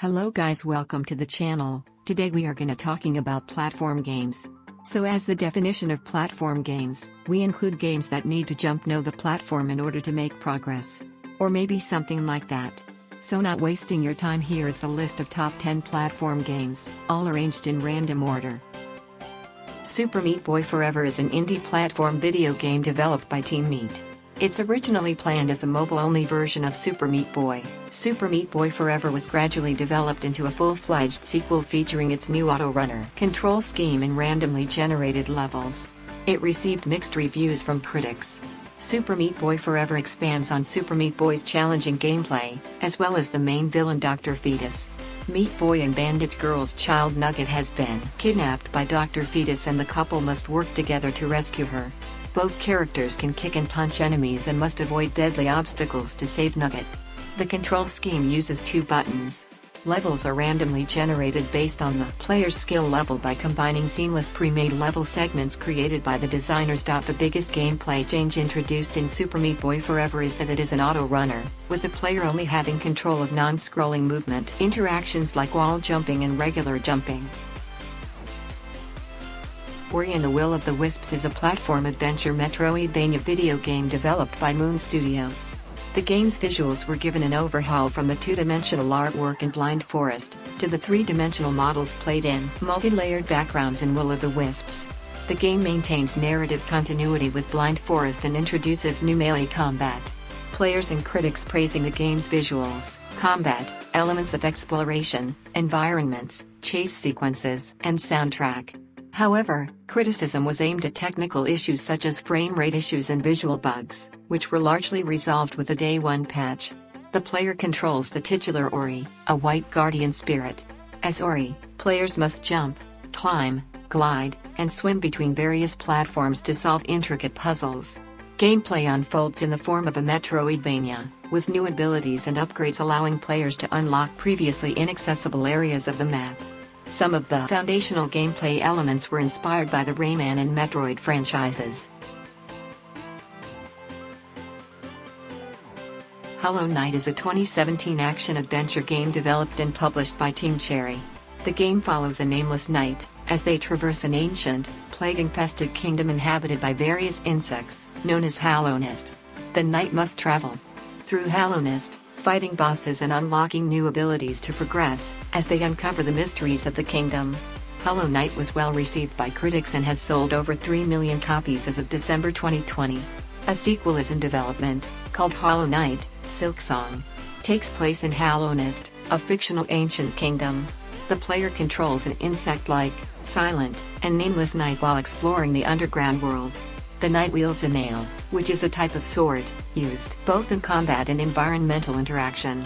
Hello guys, welcome to the channel. Today we are gonna talking about platform games. So as the definition of platform games, we include games that need to know the platform in order to make progress. Or maybe something like that. So not wasting your time, here is the list of top 10 platform games, all arranged in random order. Super Meat Boy Forever is an indie platform video game developed by Team Meat. It's originally planned as a mobile-only version of Super Meat Boy. Super Meat Boy Forever was gradually developed into a full-fledged sequel featuring its new auto-runner control scheme and randomly generated levels. It received mixed reviews from critics. Super Meat Boy Forever expands on Super Meat Boy's challenging gameplay, as well as the main villain Dr. Fetus. Meat Boy and Bandit Girl's child Nugget has been kidnapped by Dr. Fetus and the couple must work together to rescue her. Both characters can kick and punch enemies and must avoid deadly obstacles to save Nugget. The control scheme uses 2 buttons. Levels are randomly generated based on the player's skill level by combining seamless pre-made level segments created by the designers. The biggest gameplay change introduced in Super Meat Boy Forever is that it is an auto-runner, with the player only having control of non-scrolling movement interactions like wall jumping and regular jumping. Ori and the Will of the Wisps is a platform adventure Metroidvania video game developed by Moon Studios. The game's visuals were given an overhaul from the 2-dimensional artwork in Blind Forest, to the 3-dimensional models played in multi-layered backgrounds in Will of the Wisps. The game maintains narrative continuity with Blind Forest and introduces new melee combat. Players and critics praising the game's visuals, combat, elements of exploration, environments, chase sequences, and soundtrack. However, criticism was aimed at technical issues such as frame rate issues and visual bugs, which were largely resolved with a Day 1 patch. The player controls the titular Ori, a white guardian spirit. As Ori, players must jump, climb, glide, and swim between various platforms to solve intricate puzzles. Gameplay unfolds in the form of a Metroidvania, with new abilities and upgrades allowing players to unlock previously inaccessible areas of the map. Some of the foundational gameplay elements were inspired by the Rayman and Metroid franchises. Hollow Knight is a 2017 action-adventure game developed and published by Team Cherry. The game follows a nameless knight, as they traverse an ancient, plague-infested kingdom inhabited by various insects, known as Hallownest. The knight must travel through Hallownest, fighting bosses and unlocking new abilities to progress, as they uncover the mysteries of the kingdom. Hollow Knight was well received by critics and has sold over 3 million copies as of December 2020. A sequel is in development, called Hollow Knight: Silksong. Takes place in Hallownest, a fictional ancient kingdom. The player controls an insect-like, silent, and nameless knight while exploring the underground world. The knight wields a nail, which is a type of sword, used both in combat and environmental interaction.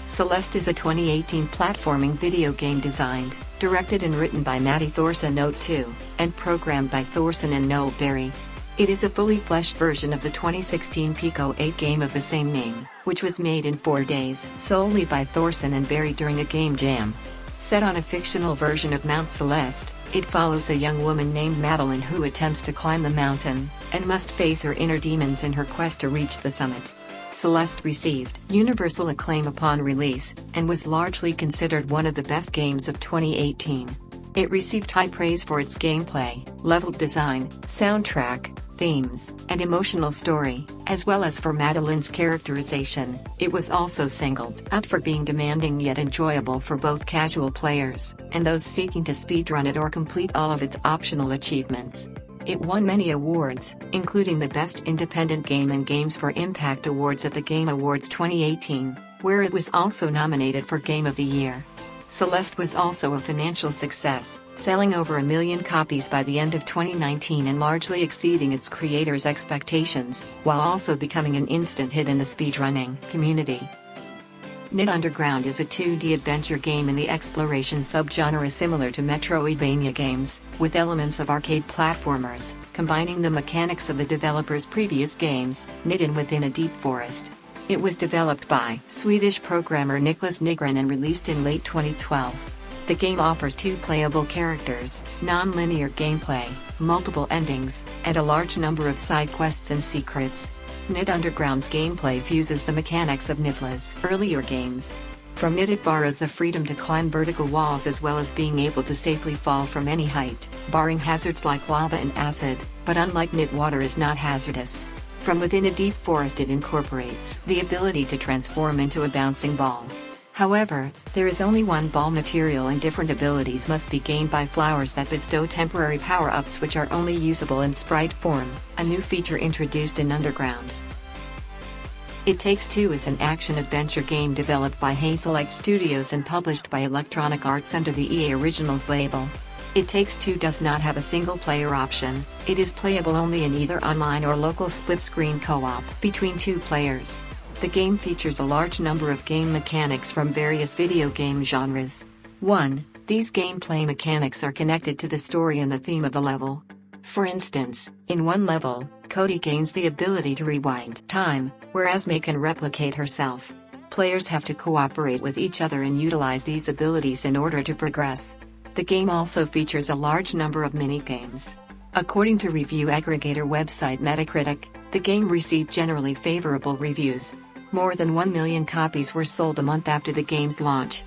Celeste is a 2018 platforming video game designed, directed and written by Matty Thorson Note 2, and programmed by Thorson and Noel Berry. It is a fully fleshed version of the 2016 Pico 8 game of the same name, which was made in 4 days solely by Thorson and Berry during a game jam. Set on a fictional version of Mount Celeste, it follows a young woman named Madeline who attempts to climb the mountain, and must face her inner demons in her quest to reach the summit. Celeste received universal acclaim upon release, and was largely considered one of the best games of 2018. It received high praise for its gameplay, level design, soundtrack, themes, and emotional story, as well as for Madeline's characterization. It was also singled out for being demanding yet enjoyable for both casual players, and those seeking to speedrun it or complete all of its optional achievements. It won many awards, including the Best Independent Game and Games for Impact Awards at the Game Awards 2018, where it was also nominated for Game of the Year. Celeste was also a financial success, selling over 1 million copies by the end of 2019 and largely exceeding its creators' expectations, while also becoming an instant hit in the speedrunning community. KNYTT Underground is a 2D adventure game in the exploration subgenre similar to Metroidvania games, with elements of arcade platformers, combining the mechanics of the developer's previous games, hidden within a deep forest. It was developed by Swedish programmer Niklas Nygren and released in late 2012. The game offers 2 playable characters, non-linear gameplay, multiple endings, and a large number of side quests and secrets. KNYTT Underground's gameplay fuses the mechanics of NIFLA's earlier games. From KNYTT it borrows the freedom to climb vertical walls as well as being able to safely fall from any height, barring hazards like lava and acid, but unlike KNYTT, water is not hazardous. From within a deep forest it incorporates the ability to transform into a bouncing ball. However, there is only one ball material and different abilities must be gained by flowers that bestow temporary power-ups which are only usable in sprite form, a new feature introduced in Underground. It Takes Two is an action-adventure game developed by Hazelight Studios and published by Electronic Arts under the EA Originals label. It Takes Two does not have a single-player option, it is playable only in either online or local split-screen co-op between two players. The game features a large number of game mechanics from various video game genres. 1. These gameplay mechanics are connected to the story and the theme of the level. For instance, in one level, Cody gains the ability to rewind time, whereas May can replicate herself. Players have to cooperate with each other and utilize these abilities in order to progress. The game also features a large number of mini-games. According to review aggregator website Metacritic, the game received generally favorable reviews. More than 1 million copies were sold a month after the game's launch.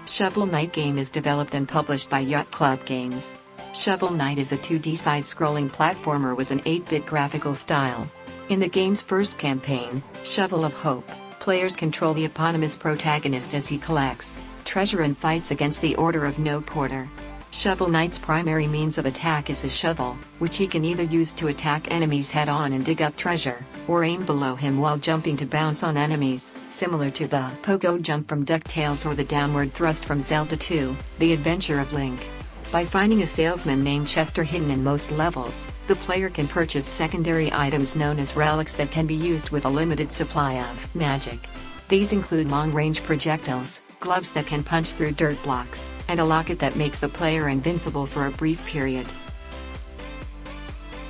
Shovel Knight game is developed and published by Yacht Club Games. Shovel Knight is a 2D side-scrolling platformer with an 8-bit graphical style. In the game's first campaign, Shovel of Hope, players control the eponymous protagonist as he collects treasure and fights against the Order of No Quarter. Shovel Knight's primary means of attack is his shovel, which he can either use to attack enemies head-on and dig up treasure, or aim below him while jumping to bounce on enemies, similar to the pogo jump from DuckTales or the downward thrust from Zelda 2, The Adventure of Link. By finding a salesman named Chester hidden in most levels, the player can purchase secondary items known as relics that can be used with a limited supply of magic. These include long-range projectiles, gloves that can punch through dirt blocks, and a locket that makes the player invincible for a brief period.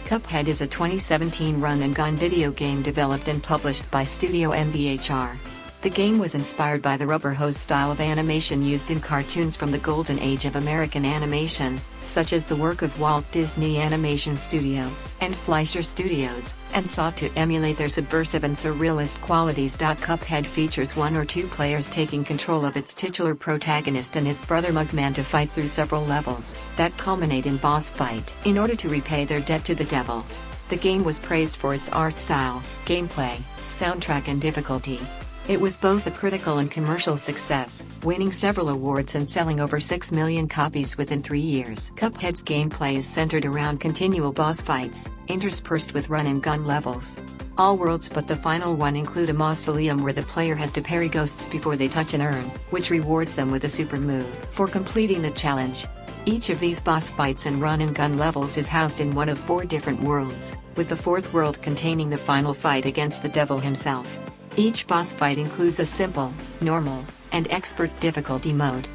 Cuphead is a 2017 run-and-gun video game developed and published by Studio MVHR. The game was inspired by the rubber hose style of animation used in cartoons from the golden age of American animation, such as the work of Walt Disney Animation Studios and Fleischer Studios, and sought to emulate their subversive and surrealist qualities. Cuphead features 1 or 2 players taking control of its titular protagonist and his brother Mugman to fight through several levels that culminate in boss fight in order to repay their debt to the devil. The game was praised for its art style, gameplay, soundtrack and difficulty. It was both a critical and commercial success, winning several awards and selling over 6 million copies within 3 years. Cuphead's gameplay is centered around continual boss fights, interspersed with run-and-gun levels. All worlds but the final one include a mausoleum where the player has to parry ghosts before they touch an urn, which rewards them with a super move for completing the challenge. Each of these boss fights and run-and-gun levels is housed in one of 4 different worlds, with the 4th world containing the final fight against the devil himself. Each boss fight includes a simple, normal, and expert difficulty mode.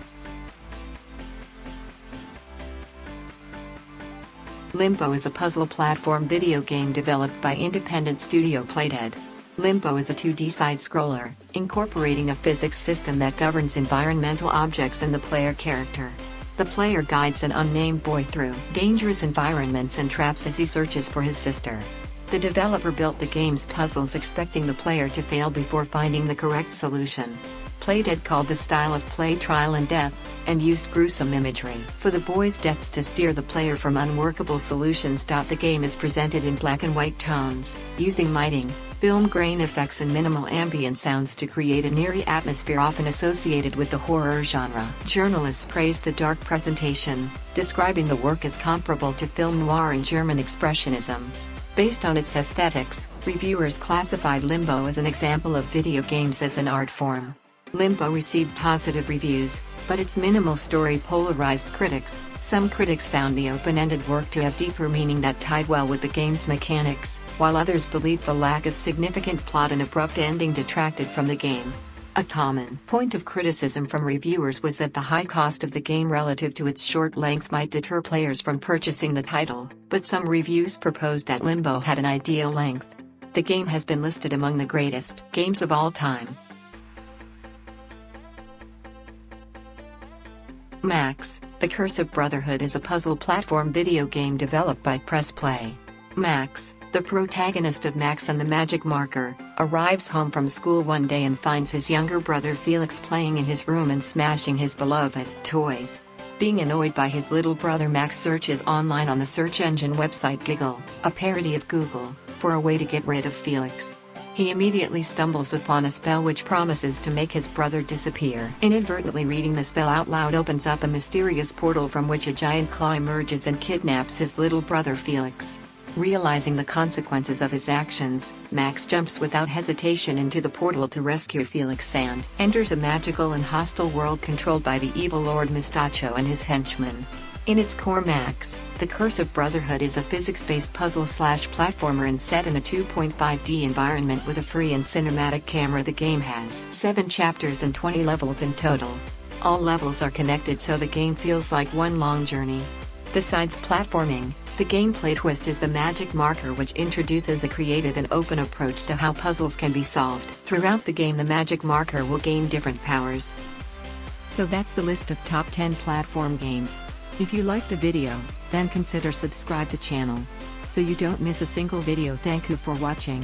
Limbo is a puzzle platform video game developed by independent studio Plateform. Limbo is a 2D side-scroller, incorporating a physics system that governs environmental objects and the player character. The player guides an unnamed boy through dangerous environments and traps as he searches for his sister. The developer built the game's puzzles expecting the player to fail before finding the correct solution. Plateform called the style of play trial and death, and used gruesome imagery for the boy's deaths to steer the player from unworkable solutions. The game is presented in black and white tones, using lighting, film grain effects and minimal ambient sounds to create an eerie atmosphere often associated with the horror genre. Journalists praised the dark presentation, describing the work as comparable to film noir and German expressionism. Based on its aesthetics, reviewers classified Limbo as an example of video games as an art form. Limbo received positive reviews, but its minimal story polarized critics. Some critics found the open-ended work to have deeper meaning that tied well with the game's mechanics, while others believed the lack of significant plot and abrupt ending detracted from the game. A common point of criticism from reviewers was that the high cost of the game relative to its short length might deter players from purchasing the title, but some reviews proposed that Limbo had an ideal length. The game has been listed among the greatest games of all time. Max, The Curse of Brotherhood is a puzzle platform video game developed by Press Play. Max, The protagonist of Max and the Magic Marker arrives home from school one day and finds his younger brother Felix playing in his room and smashing his beloved toys. Being annoyed by his little brother, Max searches online on the search engine website Giggle, a parody of Google, for a way to get rid of Felix. He immediately stumbles upon a spell which promises to make his brother disappear. Inadvertently reading the spell out loud opens up a mysterious portal from which a giant claw emerges and kidnaps his little brother Felix. Realizing the consequences of his actions, Max jumps without hesitation into the portal to rescue Felix and enters a magical and hostile world controlled by the evil Lord Mistacho and his henchmen. In its core, Max, the Curse of Brotherhood is a physics-based puzzle/platformer and set in a 2.5D environment with a free and cinematic camera. The game has 7 chapters and 20 levels in total. All levels are connected, so the game feels like one long journey. Besides platforming, the gameplay twist is the Magic Marker, which introduces a creative and open approach to how puzzles can be solved. Throughout the game, the Magic Marker will gain different powers. So that's the list of top 10 platform games. If you liked the video, then consider subscribe the channel, so you don't miss a single video. Thank you for watching.